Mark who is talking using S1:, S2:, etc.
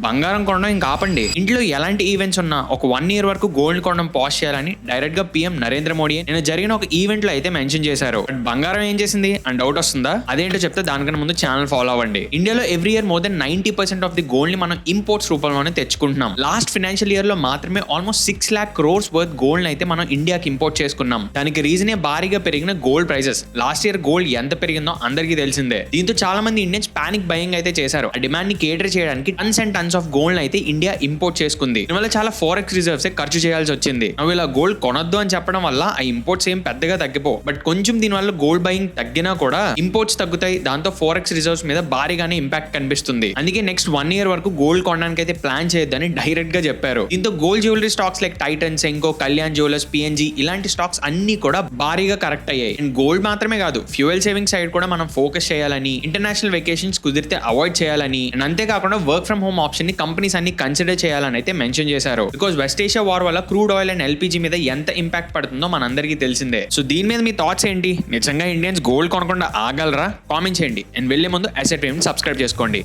S1: బంగారం కొనడం ఇంకా ఆపండి. ఇంట్లో ఎలాంటి ఈవెంట్స్ ఉన్నా ఒక 1 year వరకు గోల్డ్ కొనడం పాజ్ చేయాలని డైరెక్ట్ గా పీఎం నరేంద్ర మోడీ నేను జరిగిన ఒక ఈవెంట్ లో అయితే మెన్షన్ చేశారు. బట్ బంగారం ఏం చేసింది అని డౌట్ వస్తుందా? అదేంటో చెప్తే దానికన్నా ముందు ఛానల్ ఫాలో అవ్వండి. ఇండియాలో every year more than 90% of the gold ని మనం ఇంపోర్ట్స్ రూపంలోనే తెచ్చుకుంటున్నాం. లాస్ట్ ఫైనాన్షియల్ ఇయర్ లో మాత్రమే almost 6 lakh crores worth gold అయితే మనం ఇండియాకి ఇంపోర్ట్ చేసుకున్నాం. దానికి రీజనే భారీగా పెరిగిన gold prices. Last year gold ఎంత పెరిగిందో అందరికీ తెలిసిందే. దీంతో చాలా మంది ఇండియన్స్ పానిక్ బయింగ్ అయితే చేశారు. ఆ డిమాండ్ ని కేటర్ చేయడానికి tons and tons of gold అయితే ఇండియా ఇంపోర్ట్ చేసుకుంది. దీనివల్ల చాలా ఫారెక్స్ రిజర్వ్స్ ఖర్చు చేయాల్సి వచ్చింది. నువ్వు ఇలా గోల్డ్ కొనొద్దు అని చెప్పడం వల్ల ఆ ఇంపోర్ట్స్ ఏం పెద్దగా తగ్గిపో, బట్ కొంచెం దీనివల్ల గోల్డ్ బయింగ్ తగ్గినా కూడా ఇంపోర్ట్స్ తగ్గుతాయి. దాంతో ఫారెక్స్ రిజర్వ్స్ మీద భారీగానే ఇంపాక్ట్ కనిపిస్తుంది. అందుకే నెక్స్ట్ 1 year వరకు గోల్డ్ కొనడానికి అయితే ప్లాన్ చేయొద్దని డైరెక్ట్ గా చెప్పారు. దీంతో gold jewellery stocks like Titan, Senco, Kalyan jewellers, PNG ఇలాంటి స్టాక్స్ అన్ని కూడా భారీగా కరెక్ట్ అయ్యాయి. అండ్ గోల్డ్ మాత్రమే కాదు, ఫ్యూయల్ సేవింగ్ సైడ్ కూడా మనం ఫోకస్ చేయాలని, ఇంటర్నేషనల్ వెకేషన్స్ కుదిరితే అవాయిడ్ చేయాలని, అండ్ అంతేకాకుండా వర్క్ ఫ్రమ్ హోమ్ ఆప్షన్ ని కంపెనీస్ అన్ని కన్సిడర్ చేయాలని అయితే మెన్షన్ చేశారు. బికాస్ వెస్ట్ ఏషియా వార్ వల్ల క్రూడ్ ఆయిల్ అండ్ ఎల్పీజీ మీద ఎంత ఇంపాక్ట్ పడుతుందో మనందరికీ తెలిసిందే. సో దీని మీద మీ థాట్స్ ఏంటి? నిజంగా ఇండియన్స్ గోల్డ్ కొనకుండా ఆగలరా? కామెంట్ చేయండి. అండ్ వెళ్లే ముందు అసెట్ వేవ్ని సబ్స్క్రైబ్ చేసుకోండి.